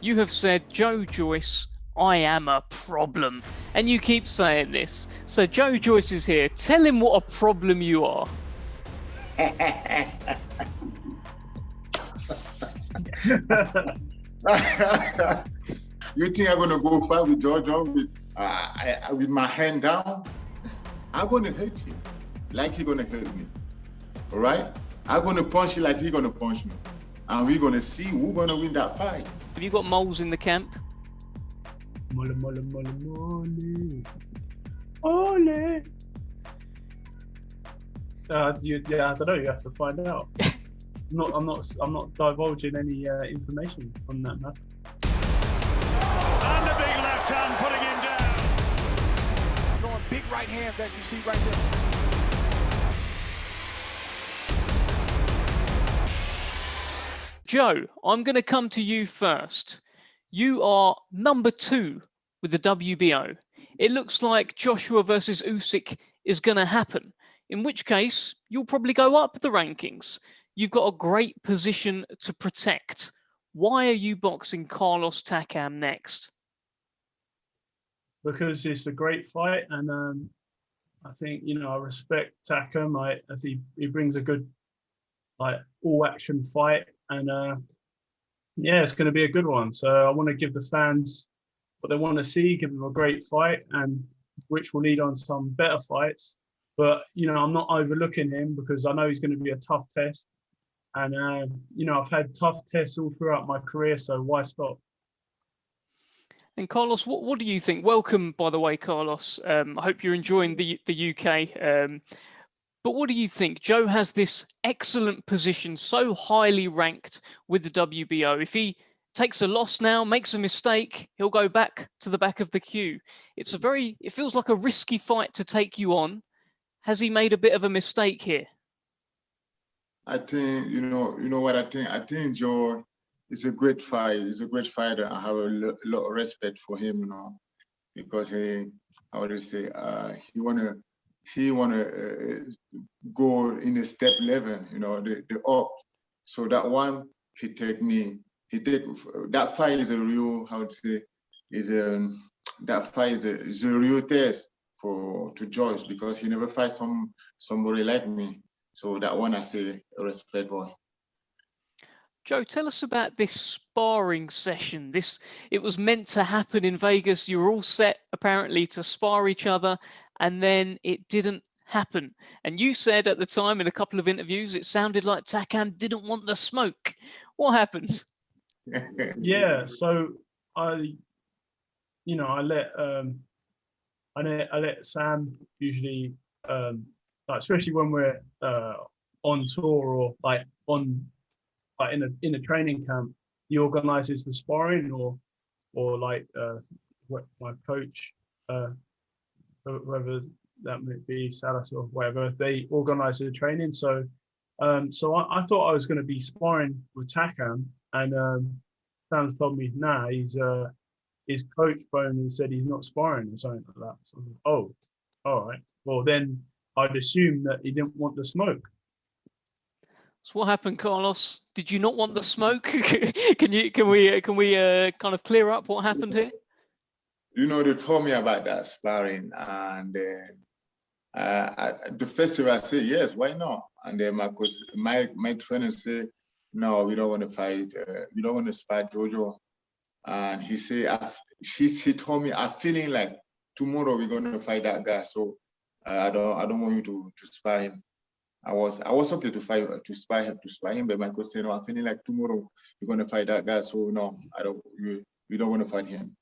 You have said, Joe Joyce, I am a problem. And you keep saying this. So Joe Joyce is here. Tell him what a problem you are. You think I'm gonna go fight with Georgia with my hand down? I'm gonna hurt him like he's gonna hurt me. All right? I'm gonna punch you like he's gonna punch me, and we're gonna see who's gonna win that fight. Have you got moles in the camp? Mole, mole, mole, mole. Ole. I don't know. You have to find out. I'm not divulging any information on that matter. And a big left hand putting him down. Throwing big right hands that you see right there. Joe, I'm going to come to you first. You are number 2 with the WBO. It looks like Joshua versus Usyk is going to happen, in which case you'll probably go up the rankings. You've got a great position to protect. Why are you boxing Carlos Takam next? Because it's a great fight, and I think I respect Takam. As he brings a good all-action fight, and it's going to be a good one. So I want to give the fans what they want to see, give them a great fight, and which will lead on some better fights. But I'm not overlooking him because I know he's going to be a tough test, and I've had tough tests all throughout my career, so why stop? And Carlos, what do you think? Welcome, by the way, Carlos. I hope you're enjoying the UK. But what do you think? Joe has this excellent position, so highly ranked with the WBO. If he takes a loss now, makes a mistake, he'll go back to the back of the queue. It feels like a risky fight to take you on. Has he made a bit of a mistake here? I think, you know what I think? I think Joe is a great fighter. He's a great fighter. I have a lot of respect for him, because he wanna go in a step level, the up. So that one, that fight is a real, that fight is a real test to Joyce, because he never fights somebody like me. So that one I say respect for. Joe, tell us about this sparring session. It was meant to happen in Vegas. You were all set apparently to spar each other, and then it didn't happen. And you said at the time in a couple of interviews, it sounded like Takam didn't want the smoke. What happened? Yeah, so I let Sam usually, especially when we're on tour or in a training camp, he organizes the sparring, or my coach, whoever that may be, Salas or whatever, they organize the training. So I thought I was going to be sparring with Takam, and Sam's told me, nah, his coach phoned and said he's not sparring or something like that. So I was like, oh, all right. Well, then I'd assume that he didn't want the smoke. So what happened, Carlos? Did you not want the smoke? Can we kind of clear up what happened here? They told me about that sparring, and then the first time I said yes, why not? And then my trainer said, no, we don't want to fight. We don't want to spar Jojo. And he said, he told me, I'm feeling like tomorrow we're gonna fight that guy. So I don't want you to spar him. I was okay to spar him, but my coach said, no, I'm feeling like tomorrow we're gonna fight that guy. So no, we don't want to fight him.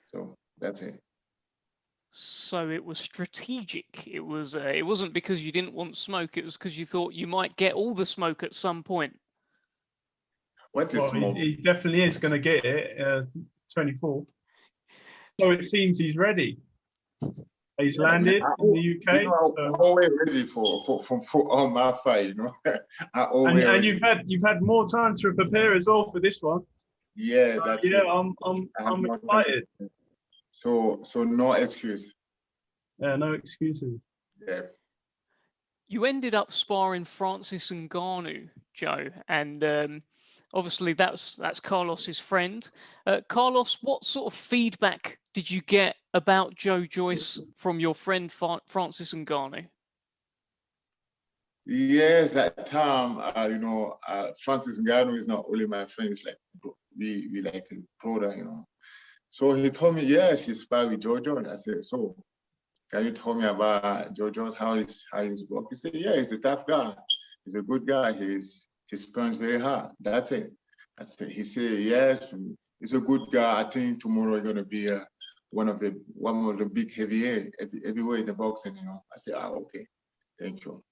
So that's it. So it was strategic. It wasn't because you didn't want smoke. It was because you thought you might get all the smoke at some point. What is smoke? He definitely is going to get it. 24. So it seems he's ready. He's landed in the UK. I'm always ready for all my fight. And you've had more time to prepare as well for this one. Yeah, I'm excited. So no excuse. Yeah, no excuses. Yeah. You ended up sparring Francis Ngannou, Joe, and Obviously, that's Carlos's friend. Carlos, what sort of feedback did you get about Joe Joyce from your friend Francis Ngannou? Yes, that time, Francis Ngannou is not only my friend, it's like we like a brother, you know. So he told me, yes, he sparred with Joe Joyce. I said, so can you tell me about Joe Joyce, how his work? He said, yeah, he's a tough guy. He's a good guy. He punches very hard. That's it. He said, yes, he's a good guy. I think tomorrow is gonna be one of the big heavyweight in the boxing, you know. I said, okay, thank you.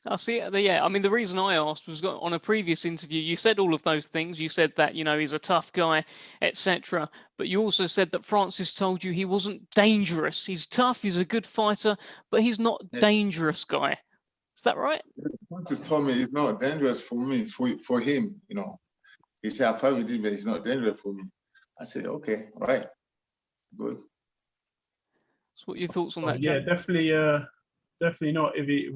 I see. Yeah, I mean, the reason I asked was on a previous interview, you said all of those things. You said that, he's a tough guy, etc. But you also said that Francis told you he wasn't dangerous. He's tough, he's a good fighter, but he's not dangerous guy. Is that right? Francis told me it's not dangerous for me, for him, you know. He said, I fight with him, but he's not dangerous for me. I said, okay, all right, good. So what are your thoughts on that, Yeah, Joe? definitely not. If we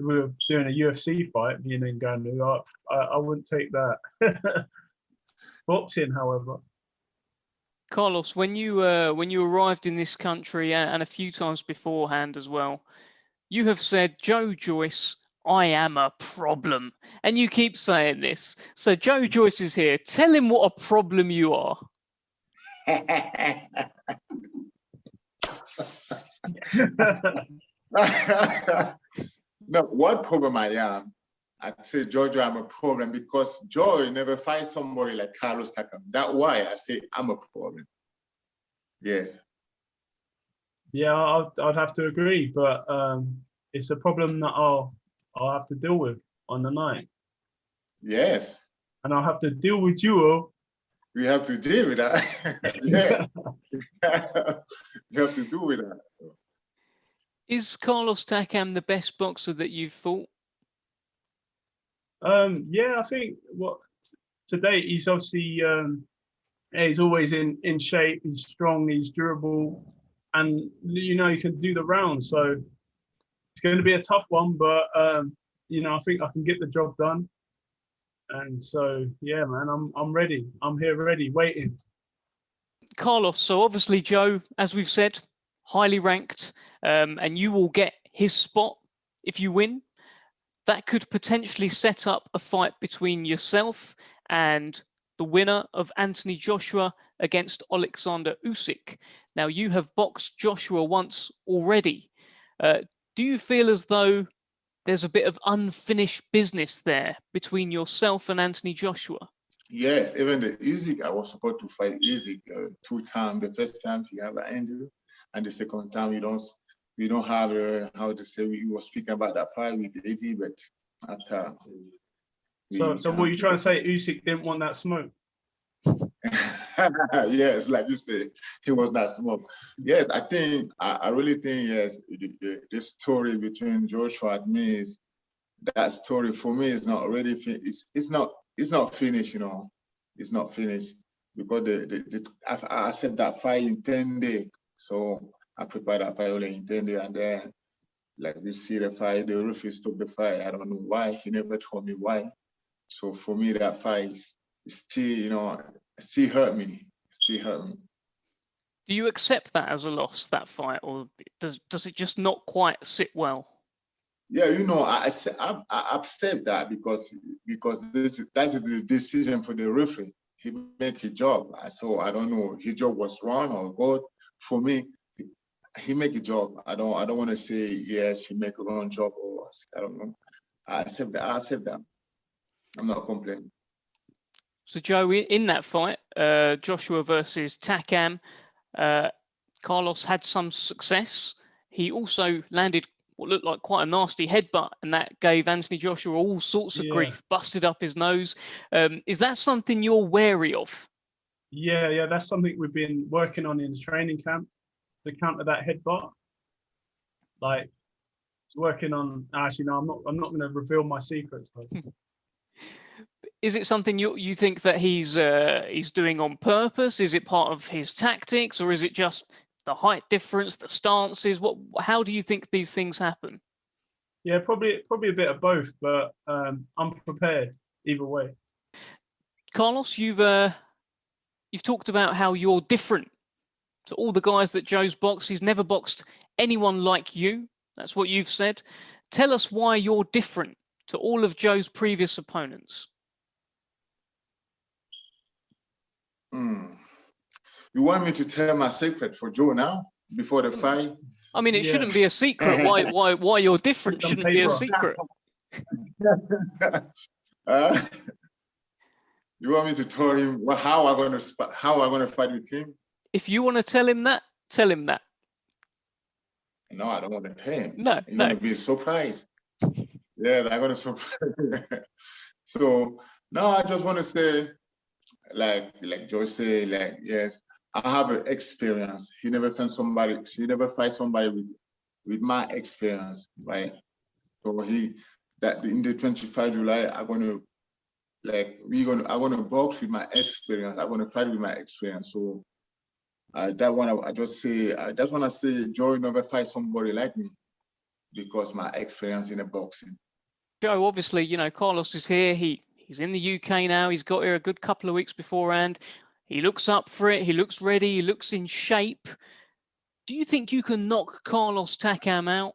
were doing a UFC fight, me and Ngannou, I wouldn't take that. Boxing, however. Carlos, when you arrived in this country and a few times beforehand as well, you have said, Joe Joyce, I am a problem. And you keep saying this. So Joe Joyce is here. Tell him what a problem you are. No, what problem I am? I say, Jojo, I'm a problem because Joe never find somebody like Carlos Takam. That's why I say I'm a problem. Yes. Yeah, I'd have to agree, but it's a problem that I'll have to deal with on the night. Yes. And I'll have to deal with you. We have to deal with that. Yeah. You have to deal with that. Is Carlos Takam the best boxer that you've fought? Yeah, I think to date he's obviously he's always in shape. He's strong. He's durable, and he can do the rounds. So it's going to be a tough one, but I think I can get the job done. And so yeah, man, I'm ready. I'm here, ready, waiting. Carlos, so obviously Joe, as we've said, highly ranked, and you will get his spot if you win. That could potentially set up a fight between yourself and the winner of Anthony Joshua against Alexander Usyk. Now, you have boxed Joshua once already. Do you feel as though there's a bit of unfinished business there between yourself and Anthony Joshua? Yes, even the Usyk, I was supposed to fight Usyk 2 times. The first time he had an injury, and the second time we don't have how to say. We were speaking about that fight with AJ, but after. So what you trying to say? Usyk didn't want that smoke. Yes, like you said, he was not smoke. Yes, I really think yes, the story between Joshua and me is that story for me is not already finished. It's not finished, you know. It's not finished because I said that fight in 10 days. So I prepared that fight only in 10 days, and then like we see the fight, the referee stopped the fight. I don't know why. He never told me why. So for me, that fight is still, still hurt me. Still hurt me. Do you accept that as a loss, that fight, or does it just not quite sit well? Yeah, I accept that because that's the decision for the referee. He make his job. So I don't know his job was wrong or good. For me, he make a job. I don't want to say yes, he make a wrong job or I don't know. I accept that. I'm not complaining. So Joe, in that fight, Joshua versus Takam, Carlos had some success. He also landed what looked like quite a nasty headbutt, and that gave Anthony Joshua all sorts of grief, busted up his nose. Is that something you're wary of? Yeah, that's something we've been working on in the training camp, to counter that headbutt. Like, working on. Actually, no, I'm not going to reveal my secrets though. Is it something you think that he's doing on purpose? Is it part of his tactics, or is it just the height difference, the stances? How do you think these things happen? Yeah, probably a bit of both, but I'm prepared either way. Carlos, you've talked about how you're different to all the guys that Joe's boxed. He's never boxed anyone like you. That's what you've said. Tell us why you're different to all of Joe's previous opponents. You want me to tell my secret for Joe now, before the fight? I mean, it shouldn't be a secret. Why you're different shouldn't be a secret. You want me to tell him how I'm gonna fight with him? If you want to tell him that, tell him that. No, I don't want to tell him. No, He's gonna be surprised. Yeah, I'm gonna surprise. So no, I just want to say, like Joyce said, like, yes, I have an experience. She never fight somebody with my experience, right? So that in the 25 July, I'm gonna box with my experience. I'm gonna fight with my experience. So that one, I just say, that's when I say Joe never fight somebody like me, because my experience in the boxing. Joe, obviously, you know, Carlos is here. He's in the UK now. He's got here a good couple of weeks beforehand. He looks up for it. He looks ready. He looks in shape. Do you think you can knock Carlos Takam out?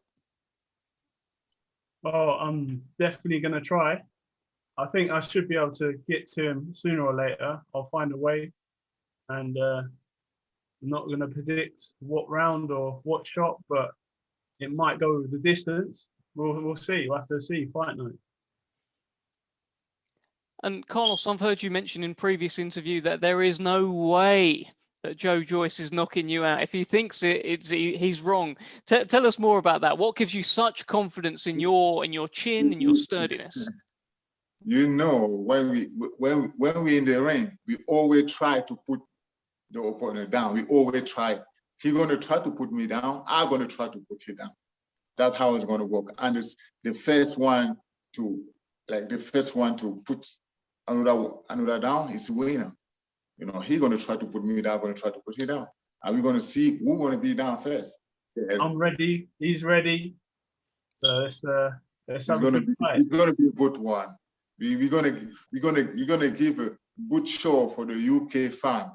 Oh, I'm definitely going to try. I think I should be able to get to him sooner or later. I'll find a way. And I'm not going to predict what round or what shot, but it might go the distance. We'll see. We'll have to see fight night. And Carlos, I've heard you mention in previous interview that there is no way that Joe Joyce is knocking you out. If he thinks he's wrong. Tell us more about that. What gives you such confidence in your chin and your sturdiness? You know, when we in the ring, we always try to put the opponent down. We always try. He's gonna try to put me down. I'm gonna try to put you down. That's how it's gonna work. And it's the first one to put another down is the winner. You know, he's gonna try to put me down. I'm gonna try to put you down, and we're gonna see who's gonna be down first. Yes. I'm ready. He's ready. So it's gonna be a good one. We're gonna give a good show for the UK fan.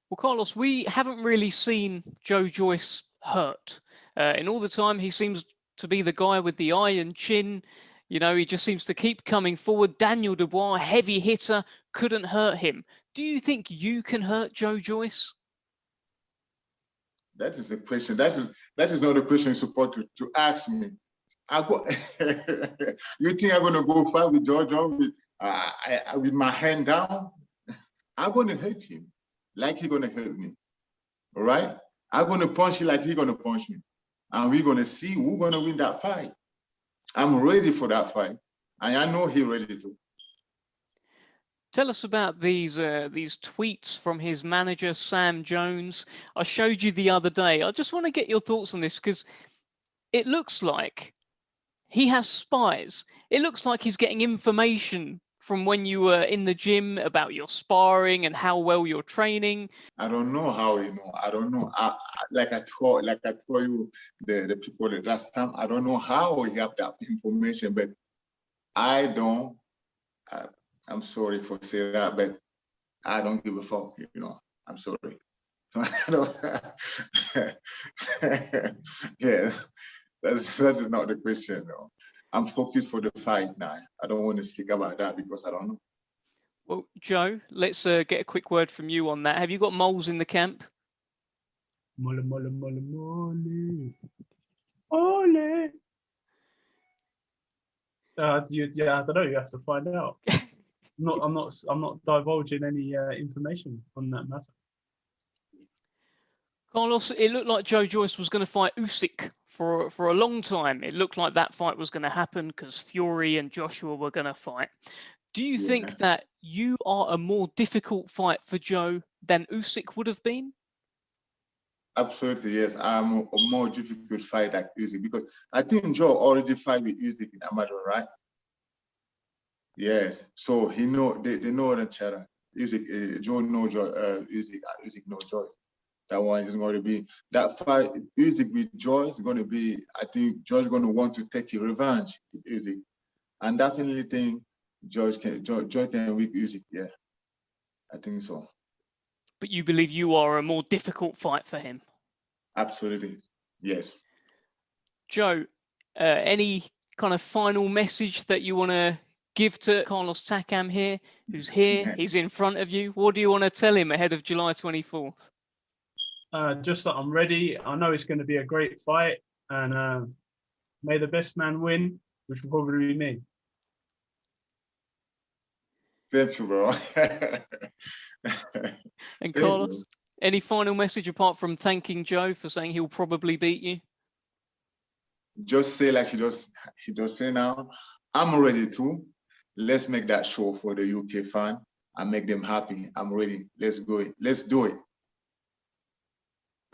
Well, Carlos, we haven't really seen Joe Joyce hurt. In all the time, he seems to be the guy with the iron chin. You know, he just seems to keep coming forward. Daniel Dubois, heavy hitter, couldn't hurt him. Do you think you can hurt Joe Joyce? That is the question. That is not the question you're supposed to ask me. You think I'm gonna go fight with Joe with my hand down? I'm gonna hurt him like he's gonna hurt me. All right? I'm gonna punch him like he's gonna punch me. And we're gonna see who's gonna win that fight. I'm ready for that fight, and I know he's ready to. Tell us about these tweets from his manager, Sam Jones. I showed you the other day. I just want to get your thoughts on this, because it looks like he has spies. It looks like he's getting information from when you were in the gym about your sparring and how well you're training. I don't know how he know. I don't know. Like I told you, the people the last time, I don't know how he have that information, but I don't. I'm sorry for saying that, but I don't give a fuck. You know, I'm sorry. Yeah, that's not the question. No. I'm focused for the fight now. I don't want to speak about that because I don't know. Well, Joe, let's get a quick word from you on that. Have you got moles in the camp? Mole, mole, mole, mole. Ole. Yeah, I don't know. You have to find out. I'm not divulging any information on that matter. Carlos, it looked like Joe Joyce was going to fight Usyk for a long time. It looked like that fight was going to happen because Fury and Joshua were going to fight. Do you think that you are a more difficult fight for Joe than Usyk would have been? Absolutely, yes. I'm a more difficult fight like Usyk, because I think Joe already fight with Usyk in amateur, right? Yes. So they know each other. Usyk, Joe knows Usyk. Usyk knows Joyce. That one is going to be that fight. Usyk with Joyce is going to be. I think Joyce is going to want to take a revenge with Usyk, and definitely think George can weak music. Yeah, I think so. But you believe you are a more difficult fight for him? Absolutely, yes. Joe, any kind of final message that you want to give to Carlos Takam here, who's here, he's in front of you? What do you want to tell him ahead of July 24th? Just that I'm ready. I know it's going to be a great fight, and may the best man win, which will probably be me. Thank you, bro. And Thank Carlos, you. any final message apart from thanking Joe for saying he'll probably beat you? Just say like he just say now, I'm ready too. Let's make that show for the UK fan and make them happy. I'm ready. Let's go. Let's do it.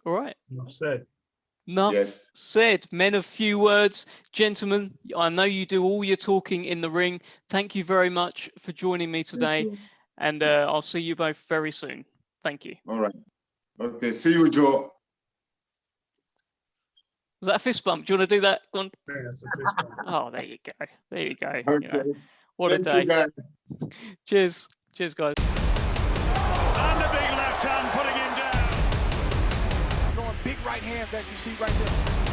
All right. Enough said. Enough Yes. said. Men of few words. Gentlemen, I know you do all your talking in the ring. Thank you very much for joining me today. You. And I'll see you both very soon. Thank you. All right. Okay. See you, Joe. Was that a fist bump? Do you want to do that? Go on. Yeah, that's a fist bump. Oh, there you go. There you go. Okay. You know, what Thank a day. you, guys. Cheers. Cheers, guys. And a big left hand putting him down. Throwing big right hands that you see right there.